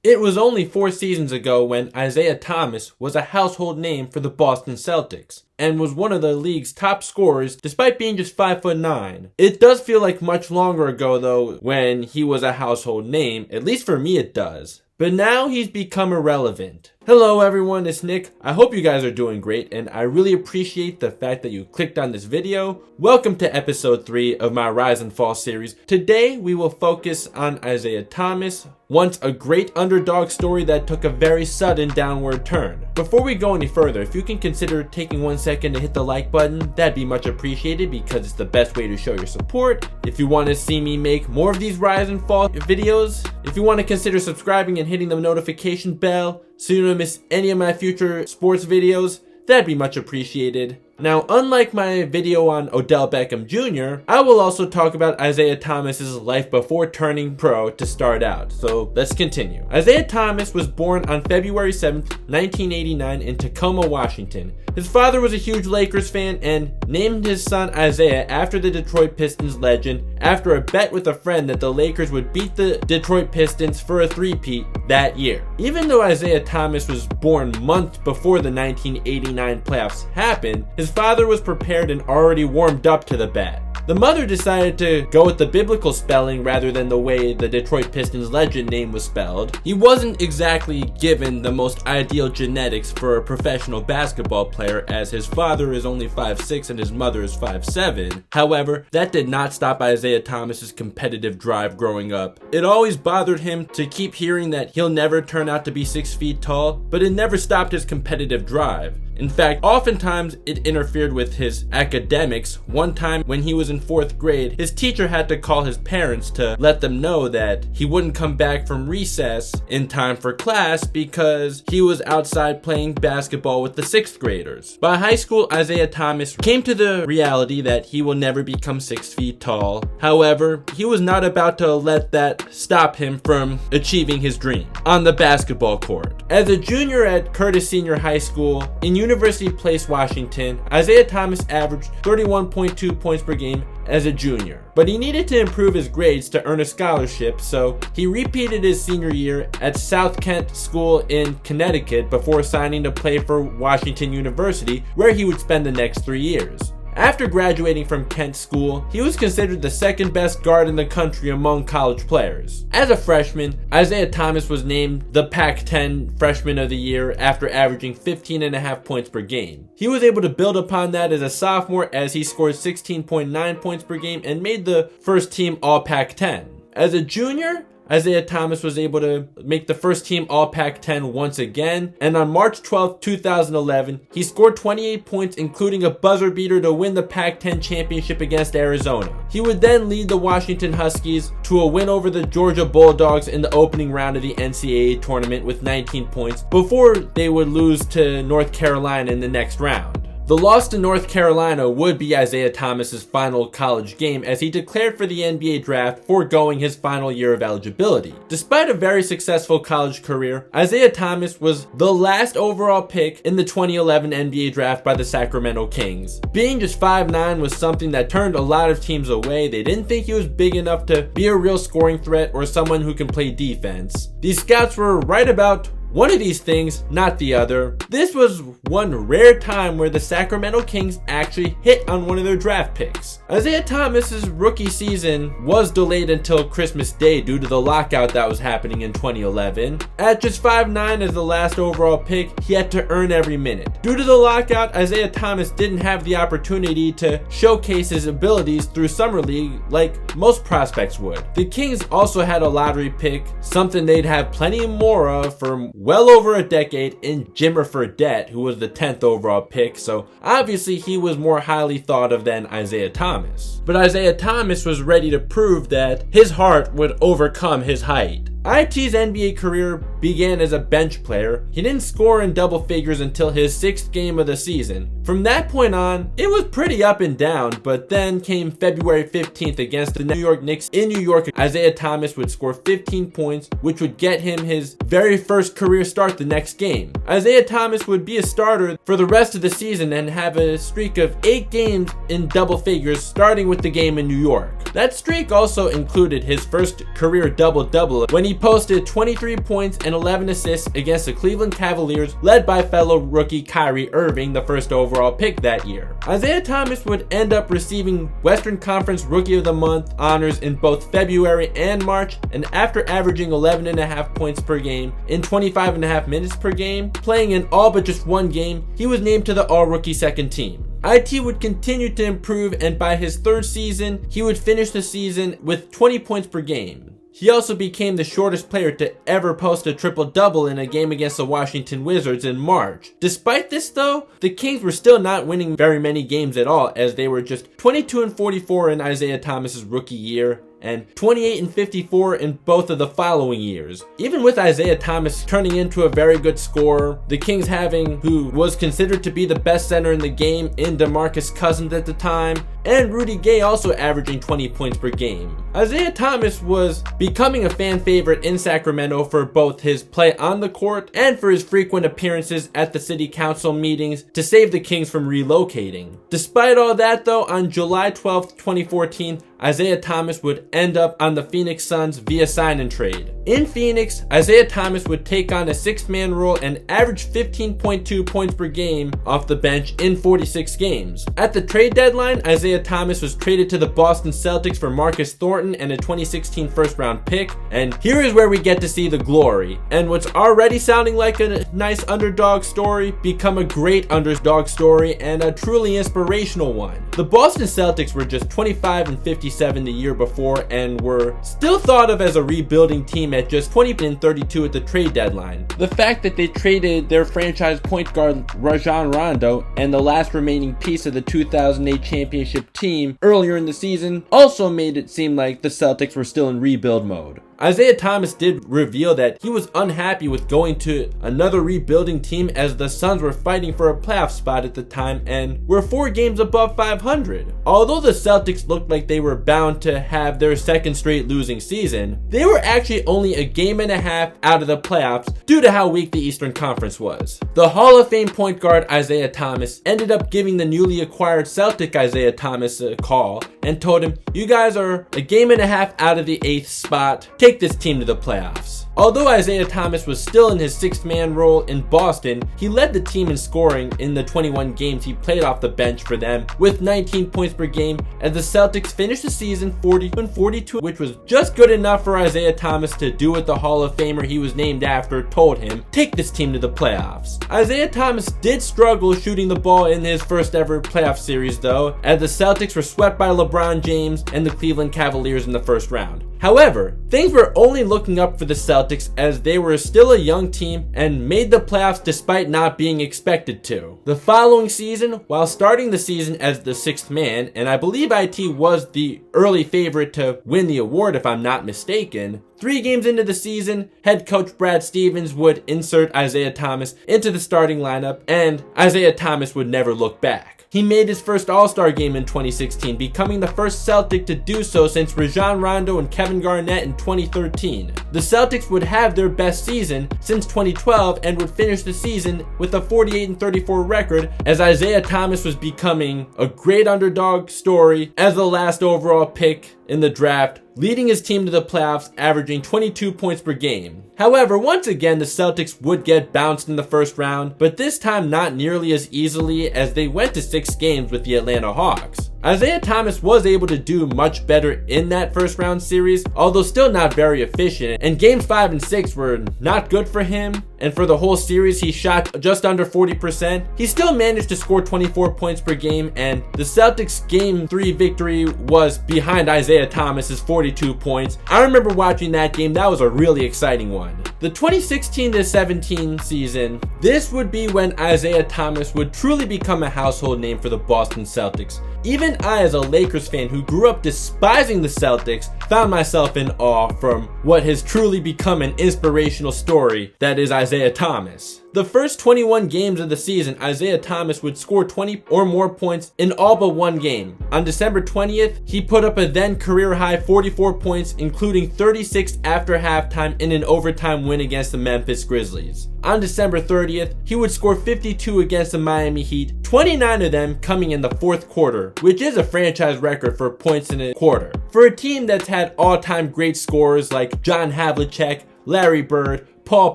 It was only 4 seasons ago when Isaiah Thomas was a household name for the Boston Celtics and was one of the league's top scorers despite being just 5'9". It does feel like much longer ago though when he was a household name, at least for me it does. But now he's become irrelevant. Hello everyone, it's Nick. I hope you guys are doing great and I really appreciate the fact that you clicked on this video. Welcome to episode 3 of my Rise and Fall series. Today we will focus on Isaiah Thomas, once a great underdog story that took a very sudden downward turn. Before we go any further, if you can consider taking 1 second to hit the like button, that'd be much appreciated because it's the best way to show your support. If you want to see me make more of these Rise and Fall videos, if you want to consider subscribing and hitting the notification bell so you don't miss any of my future sports videos, that'd be much appreciated. Now, unlike my video on Odell Beckham Jr., I will also talk about Isaiah Thomas's life before turning pro to start out. So let's continue. Isaiah Thomas was born on February 7th, 1989 in Tacoma, Washington. His father was a huge Lakers fan and named his son Isaiah after the Detroit Pistons legend after a bet with a friend that the Lakers would beat the Detroit Pistons for a three-peat that year. Even though Isaiah Thomas was born months before the 1989 playoffs happened, his father was prepared and already warmed up to the bet. The mother decided to go with the biblical spelling rather than the way the Detroit Pistons legend name was spelled. He wasn't exactly given the most ideal genetics for a professional basketball player, as his father is only 5'6" and his mother is 5'7". However, that did not stop Isaiah Thomas's competitive drive growing up. It always bothered him to keep hearing that he'll never turn out to be 6 feet tall, but it never stopped his competitive drive. In fact, oftentimes it interfered with his academics. One time when he was in 4th grade, his teacher had to call his parents to let them know that he wouldn't come back from recess in time for class because he was outside playing basketball with the 6th graders. By high school, Isaiah Thomas came to the reality that he will never become 6 feet tall. However, he was not about to let that stop him from achieving his dream on the basketball court. As a junior at Curtis Senior High School in University Place, Washington, Isaiah Thomas averaged 31.2 points per game as a junior. But he needed to improve his grades to earn a scholarship, so he repeated his senior year at South Kent School in Connecticut before signing to play for Washington University, where he would spend the next 3 years. After graduating from Kent School, he was considered the second best guard in the country among college players. As a freshman, Isaiah Thomas was named the Pac-10 Freshman of the Year after averaging 15.5 points per game. He was able to build upon that as a sophomore as he scored 16.9 points per game and made the first team All-Pac-10. As a junior, Isaiah Thomas was able to make the first team All-Pac-10 once again, and on March 12, 2011, he scored 28 points, including a buzzer beater to win the Pac-10 championship against Arizona. He would then lead the Washington Huskies to a win over the Georgia Bulldogs in the opening round of the NCAA tournament with 19 points before they would lose to North Carolina in the next round. The loss to North Carolina would be Isaiah Thomas's final college game as he declared for the NBA draft, foregoing his final year of eligibility. Despite a very successful college career, Isaiah Thomas was the last overall pick in the 2011 NBA draft by the Sacramento Kings. Being just 5'9" was something that turned a lot of teams away. They didn't think he was big enough to be a real scoring threat or someone who can play defense. These scouts were right about one of these things, not the other. This was one rare time where the Sacramento Kings actually hit on one of their draft picks. Isaiah Thomas's rookie season was delayed until Christmas Day due to the lockout that was happening in 2011. At just 5'9" as the last overall pick, he had to earn every minute. Due to the lockout, Isaiah Thomas didn't have the opportunity to showcase his abilities through Summer League like most prospects would. The Kings also had a lottery pick, something they'd have plenty more of for well over a decade, in Jimmer Fredette, who was the 10th overall pick, so obviously he was more highly thought of than Isaiah Thomas. But Isaiah Thomas was ready to prove that his heart would overcome his height. IT's NBA career began as a bench player. He didn't score in double figures until his 6th game of the season. From that point on, it was pretty up and down, but then came February 15th against the New York Knicks in New York. Isaiah Thomas would score 15 points, which would get him his very first career start the next game. Isaiah Thomas would be a starter for the rest of the season and have a streak of 8 games in double figures, starting with the game in New York. That streak also included his first career double-double when he he posted 23 points and 11 assists against the Cleveland Cavaliers, led by fellow rookie Kyrie Irving, the first overall pick that year. Isaiah Thomas would end up receiving Western Conference Rookie of the Month honors in both February and March, and after averaging 11.5 points per game in 25.5 minutes per game, playing in all but just one game, he was named to the All-Rookie second team. IT would continue to improve, and by his third season, he would finish the season with 20 points per game. He also became the shortest player to ever post a triple-double in a game against the Washington Wizards in March. Despite this though, the Kings were still not winning very many games at all, as they were just 22-44 in Isaiah Thomas's rookie year, and 28-54 in both of the following years. Even with Isaiah Thomas turning into a very good scorer, the Kings having who was considered to be the best center in the game in DeMarcus Cousins at the time, and Rudy Gay also averaging 20 points per game. Isaiah Thomas was becoming a fan favorite in Sacramento for both his play on the court and for his frequent appearances at the city council meetings to save the Kings from relocating. Despite all that though, on July 12, 2014, Isaiah Thomas would end up on the Phoenix Suns via sign and trade. In Phoenix, Isaiah Thomas would take on a six-man role and average 15.2 points per game off the bench in 46 games. At the trade deadline, Isaiah Thomas was traded to the Boston Celtics for Marcus Thornton and a 2016 first-round pick, and here is where we get to see the glory, and what's already sounding like a nice underdog story become a great underdog story and a truly inspirational one. The Boston Celtics were just 25-57 the year before and were still thought of as a rebuilding team at just 20-32 at the trade deadline. The fact that they traded their franchise point guard Rajon Rondo and the last remaining piece of the 2008 championship team earlier in the season also made it seem like the Celtics were still in rebuild mode. Isaiah Thomas did reveal that he was unhappy with going to another rebuilding team, as the Suns were fighting for a playoff spot at the time and were 4 games above 500. Although the Celtics looked like they were bound to have their second straight losing season, they were actually only a game and a half out of the playoffs due to how weak the Eastern Conference was. The Hall of Fame point guard Isaiah Thomas ended up giving the newly acquired Celtic Isaiah Thomas a call and told him, "You guys are a game and a half out of the 8th spot. Take this team to the playoffs." Although Isaiah Thomas was still in his sixth-man role in Boston, he led the team in scoring in the 21 games he played off the bench for them with 19 points per game, as the Celtics finished the season 40-42, which was just good enough for Isaiah Thomas to do what the Hall of Famer he was named after told him: take this team to the playoffs. Isaiah Thomas did struggle shooting the ball in his first ever playoff series though, as the Celtics were swept by LeBron James and the Cleveland Cavaliers in the first round. However, things were only looking up for the Celtics, as they were still a young team and made the playoffs despite not being expected to. The following season, while starting the season as the 6th man, and I believe IT was the early favorite to win the award if I'm not mistaken, 3 games into the season, head coach Brad Stevens would insert Isaiah Thomas into the starting lineup, and Isaiah Thomas would never look back. He made his first All-Star game in 2016, becoming the first Celtic to do so since Rajon Rondo and Kevin Garnett in 2013. The Celtics would have their best season since 2012 and would finish the season with a 48-34 record, as Isaiah Thomas was becoming a great underdog story as the last overall pick in the draft, leading his team to the playoffs, averaging 22 points per game. However, once again, the Celtics would get bounced in the first round, but this time not nearly as easily, as they went to 6 games with the Atlanta Hawks. Isaiah Thomas was able to do much better in that first round series, although still not very efficient, and games 5 and 6 were not good for him, and for the whole series he shot just under 40%. He still managed to score 24 points per game, and the Celtics game 3 victory was behind Isaiah Thomas's 42 points. I remember watching that game. That was a really exciting one. The 2016-17 season, this would be when Isaiah Thomas would truly become a household name for the Boston Celtics. Even I, as a Lakers fan who grew up despising the Celtics, found myself in awe from what has truly become an inspirational story that is Isaiah Thomas. The first 21 games of the season, Isaiah Thomas would score 20 or more points in all but one game. On December 20th, he put up a then career-high 44 points, including 36 after halftime in an overtime win against the Memphis Grizzlies. On December 30th, he would score 52 against the Miami Heat, 29 of them coming in the fourth quarter, which is a franchise record for points in a quarter. For a team that's had all-time great scorers like John Havlicek, Larry Bird, Paul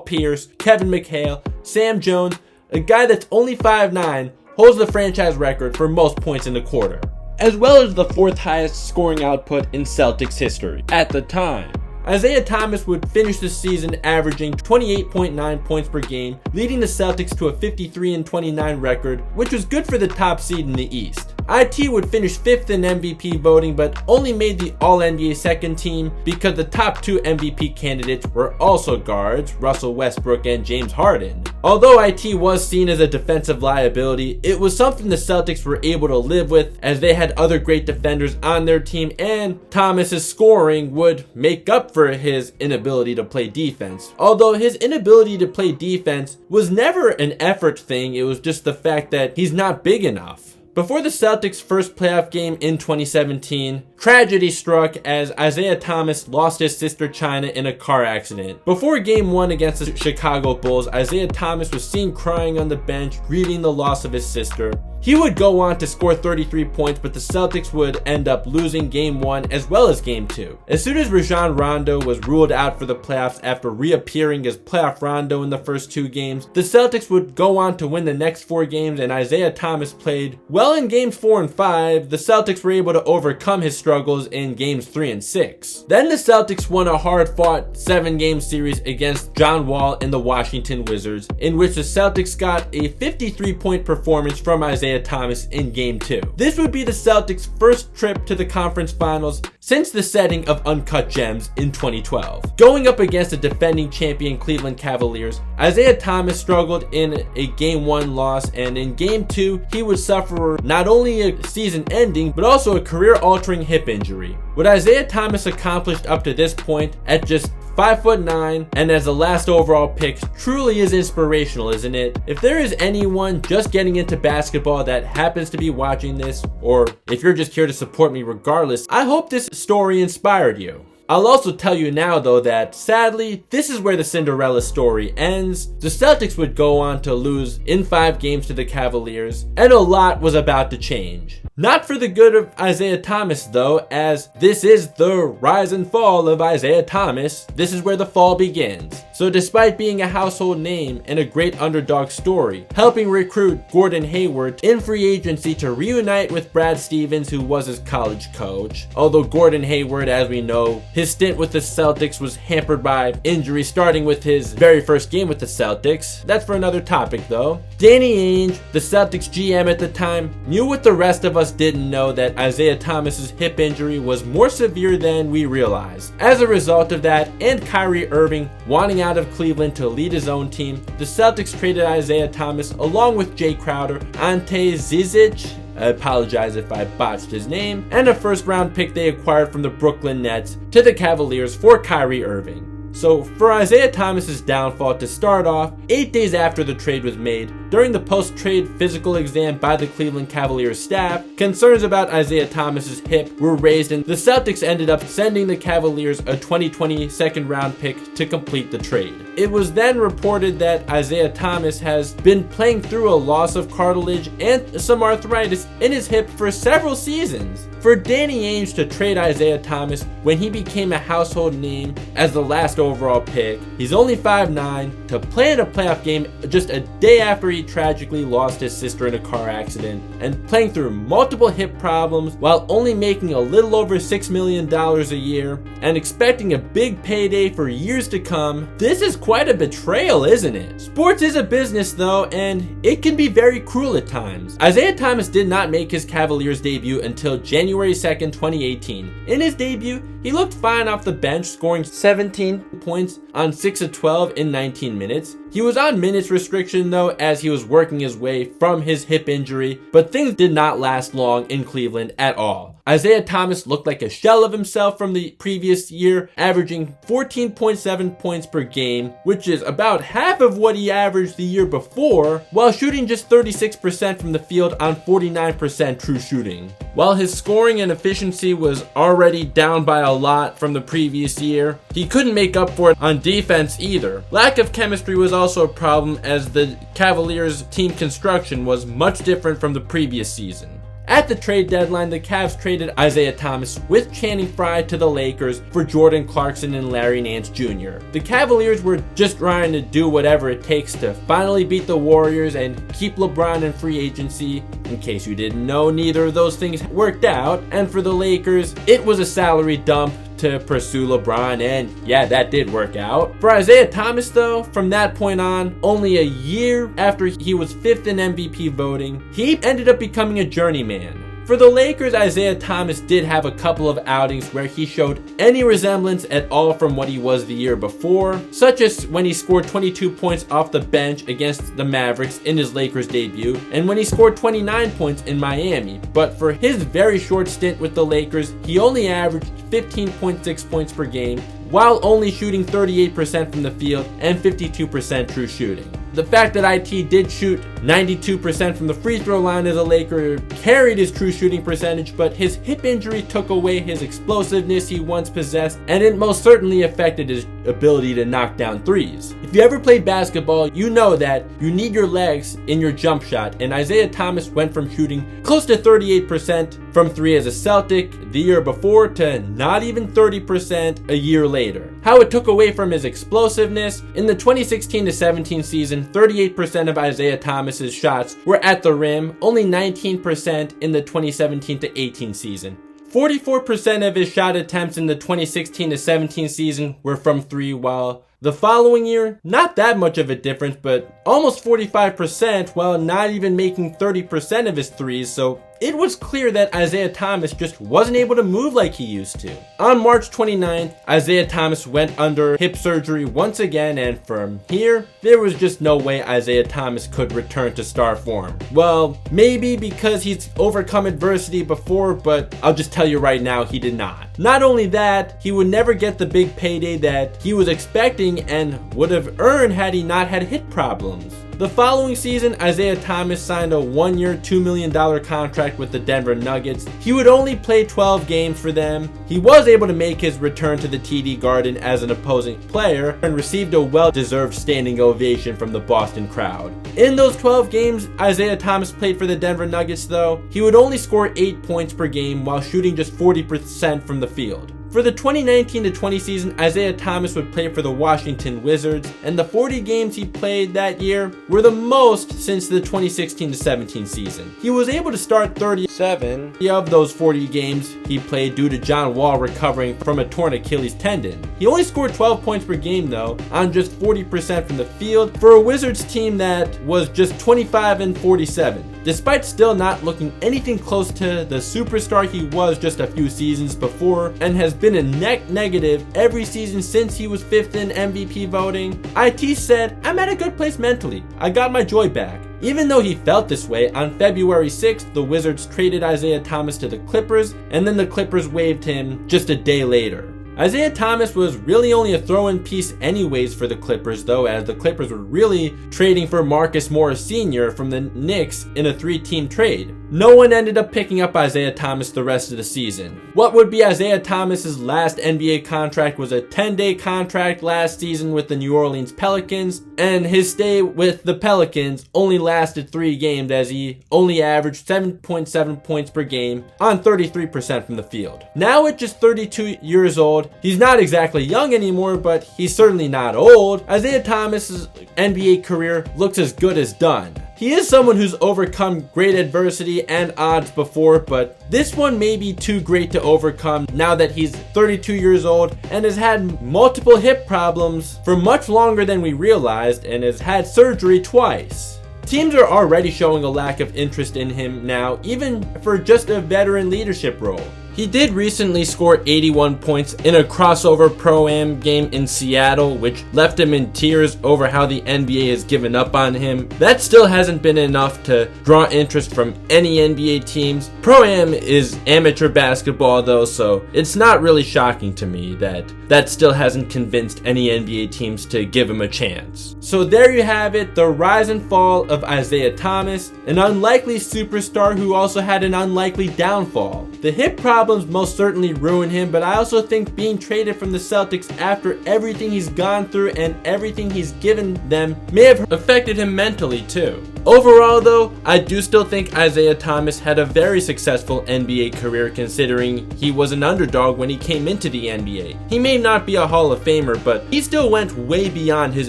Pierce, Kevin McHale, Sam Jones, a guy that's only 5'9", holds the franchise record for most points in a quarter, as well as the fourth highest scoring output in Celtics history at the time. Isaiah Thomas would finish the season averaging 28.9 points per game, leading the Celtics to a 53-29 record, which was good for the top seed in the East. IT would finish 5th in MVP voting, but only made the All-NBA second team because the top two MVP candidates were also guards, Russell Westbrook and James Harden. Although IT was seen as a defensive liability, it was something the Celtics were able to live with as they had other great defenders on their team, and Thomas's scoring would make up for his inability to play defense. Although his inability to play defense was never an effort thing, it was just the fact that he's not big enough. Before the Celtics' first playoff game in 2017, tragedy struck as Isaiah Thomas lost his sister China in a car accident. Before Game 1 against the Chicago Bulls, Isaiah Thomas was seen crying on the bench, grieving the loss of his sister. He would go on to score 33 points, but the Celtics would end up losing Game 1 as well as Game 2. As soon as Rajon Rondo was ruled out for the playoffs after reappearing as playoff Rondo in the first 2 games, the Celtics would go on to win the next 4 games, and Isaiah Thomas played well in Games 4 and 5. The Celtics were able to overcome his struggles in Games 3 and 6. Then the Celtics won a hard-fought 7-game series against John Wall and the Washington Wizards, in which the Celtics got a 53-point performance from Isaiah Thomas in Game 2. This would be the Celtics' first trip to the conference finals since the setting of Uncut Gems in 2012. Going up against the defending champion Cleveland Cavaliers, Isaiah Thomas struggled in a Game 1 loss, and in Game 2, he would suffer not only a season-ending, but also a career-altering hip injury. What Isaiah Thomas accomplished up to this point at just 5'9" and as the last overall pick truly is inspirational, isn't it? If there is anyone just getting into basketball that happens to be watching this, or if you're just here to support me regardless, I hope this story inspired you. I'll also tell you now though that sadly, this is where the Cinderella story ends. The Celtics would go on to lose in 5 games to the Cavaliers, and a lot was about to change. Not for the good of Isaiah Thomas though, as this is the rise and fall of Isaiah Thomas. This is where the fall begins. So despite being a household name and a great underdog story, helping recruit Gordon Hayward in free agency to reunite with Brad Stevens, who was his college coach. Although Gordon Hayward, as we know, his stint with the Celtics was hampered by injury, starting with his very first game with the Celtics. That's for another topic though. Danny Ainge, the Celtics GM at the time, knew what the rest of us didn't know, that Isaiah Thomas's hip injury was more severe than we realized. As a result of that, and Kyrie Irving wanting out of Cleveland to lead his own team, the Celtics traded Isaiah Thomas along with Jay Crowder, Ante Zizic, I apologize if I botched his name, and a first-round pick they acquired from the Brooklyn Nets to the Cavaliers for Kyrie Irving. So for Isaiah Thomas's downfall, to start off, 8 days after the trade was made, during the post-trade physical exam by the Cleveland Cavaliers staff, concerns about Isaiah Thomas's hip were raised, and the Celtics ended up sending the Cavaliers a 2020 second-round pick to complete the trade. It was then reported that Isaiah Thomas has been playing through a loss of cartilage and some arthritis in his hip for several seasons. For Danny Ainge to trade Isaiah Thomas when he became a household name as the last overall pick, he's only 5'9", to play in a playoff game just a day after he tragically lost his sister in a car accident, and playing through multiple hip problems while only making a little over $6 million a year and expecting a big payday for years to come, this is quite a betrayal, isn't it? Sports is a business though, and it can be very cruel at times. Isaiah Thomas did not make his Cavaliers debut until January 2nd, 2018. In his debut, he looked fine off the bench, scoring 17 points on 6 of 12 in 19 minutes. He was on minutes restriction though, as he was working his way from his hip injury, but things did not last long in Cleveland at all. Isaiah Thomas looked like a shell of himself from the previous year, averaging 14.7 points per game, which is about half of what he averaged the year before, while shooting just 36% from the field on 49% true shooting. While his scoring and efficiency was already down by a lot from the previous year, he couldn't make up for it on defense either. Lack of chemistry was also a problem, as the Cavaliers' team construction was much different from the previous season. At the trade deadline, the Cavs traded Isaiah Thomas with Channing Frye to the Lakers for Jordan Clarkson and Larry Nance Jr. The Cavaliers were just trying to do whatever it takes to finally beat the Warriors and keep LeBron in free agency. In case you didn't know, neither of those things worked out. And for the Lakers, it was a salary dump to pursue LeBron, and yeah, that did work out. For Isaiah Thomas though, from that point on, only a year after he was 5th in MVP voting, he ended up becoming a journeyman. For the Lakers, Isaiah Thomas did have a couple of outings where he showed any resemblance at all from what he was the year before, such as when he scored 22 points off the bench against the Mavericks in his Lakers debut, and when he scored 29 points in Miami. But for his very short stint with the Lakers, he only averaged 15.6 points per game, while only shooting 38% from the field and 52% true shooting. The fact that IT did shoot 92% from the free throw line as a Laker carried his true shooting percentage, but his hip injury took away his explosiveness he once possessed, and it most certainly affected his ability to knock down threes. If you ever played basketball, you know that you need your legs in your jump shot, and Isaiah Thomas went from shooting close to 38% from three as a Celtic the year before to not even 30% a year later. How it took away from his explosiveness: in the 2016-17 season, 38% of Isaiah Thomas's shots were at the rim, only 19% in the 2017-18 season. 44% of his shot attempts in the 2016-17 season were from three, while the following year, not that much of a difference, but almost 45% while not even making 30% of his threes, so it was clear that Isaiah Thomas just wasn't able to move like he used to. On March 29th, Isaiah Thomas went under hip surgery once again, and from here, there was just no way Isaiah Thomas could return to star form. Well, maybe because he's overcome adversity before, but I'll just tell you right now, he did not. Not only that, he would never get the big payday that he was expecting and would have earned had he not had hip problems. The following season, Isaiah Thomas signed a 1-year, $2 million contract with the Denver Nuggets. He would only play 12 games for them. He was able to make his return to the TD Garden as an opposing player and received a well-deserved standing ovation from the Boston crowd. In those 12 games Isaiah Thomas played for the Denver Nuggets though, he would only score 8 points per game while shooting just 40% from the field. For the 2019-20 season, Isaiah Thomas would play for the Washington Wizards, and the 40 games he played that year were the most since the 2016-17 season. He was able to start 37 of those 40 games he played due to John Wall recovering from a torn Achilles tendon. He only scored 12 points per game though, on just 40% from the field, for a Wizards team that was just 25-47. Despite still not looking anything close to the superstar he was just a few seasons before, and has been a net negative every season since he was 5th in MVP voting, IT said, "I'm at a good place mentally. I got my joy back." Even though he felt this way, on February 6th, the Wizards traded Isaiah Thomas to the Clippers, and then the Clippers waived him just a day later. Isaiah Thomas was really only a throw-in piece anyways for the Clippers though, as the Clippers were really trading for Marcus Morris Sr. from the Knicks in a 3-team trade. No one ended up picking up Isaiah Thomas the rest of the season. What would be Isaiah Thomas's last NBA contract was a 10-day contract last season with the New Orleans Pelicans, and his stay with the Pelicans only lasted 3 games as he only averaged 7.7 points per game on 33% from the field. Now at just 32 years old, he's not exactly young anymore, but he's certainly not old. Isaiah Thomas's NBA career looks as good as done. He is someone who's overcome great adversity and odds before, but this one may be too great to overcome now that he's 32 years old and has had multiple hip problems for much longer than we realized and has had surgery twice. Teams are already showing a lack of interest in him now, even for just a veteran leadership role. He did recently score 81 points in a crossover Pro-Am game in Seattle, which left him in tears over how the NBA has given up on him. That still hasn't been enough to draw interest from any NBA teams. Pro-Am is amateur basketball though, so it's not really shocking to me that still hasn't convinced any NBA teams to give him a chance. So there you have it, the rise and fall of Isaiah Thomas, an unlikely superstar who also had an unlikely downfall. The hip problems most certainly ruined him, but I also think being traded from the Celtics after everything he's gone through and everything he's given them may have affected him mentally too. Overall though, I do still think Isaiah Thomas had a very successful NBA career considering he was an underdog when he came into the NBA. He may not be a Hall of Famer, but he still went way beyond his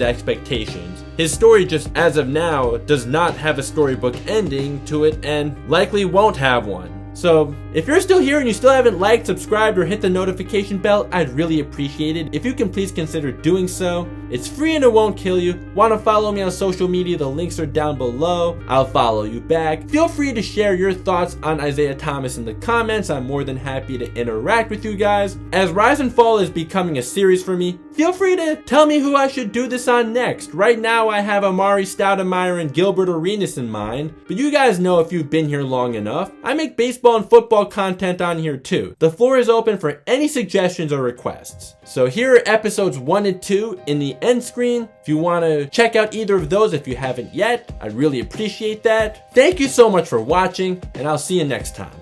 expectations. His story just as of now does not have a storybook ending to it and likely won't have one. So, if you're still here and you still haven't liked, subscribed, or hit the notification bell, I'd really appreciate it. If you can please consider doing so. It's free and it won't kill you. Want to follow me on social media? The links are down below. I'll follow you back. Feel free to share your thoughts on Isaiah Thomas in the comments. I'm more than happy to interact with you guys. As Rise and Fall is becoming a series for me, feel free to tell me who I should do this on next. Right now I have Amari Stoudemire and Gilbert Arenas in mind, but you guys know if you've been here long enough, I make baseball and football content on here too. The floor is open for any suggestions or requests. So here are episodes 1 and 2 in the end screen. If you want to check out either of those if you haven't yet, I'd really appreciate that. Thank you so much for watching, and I'll see you next time.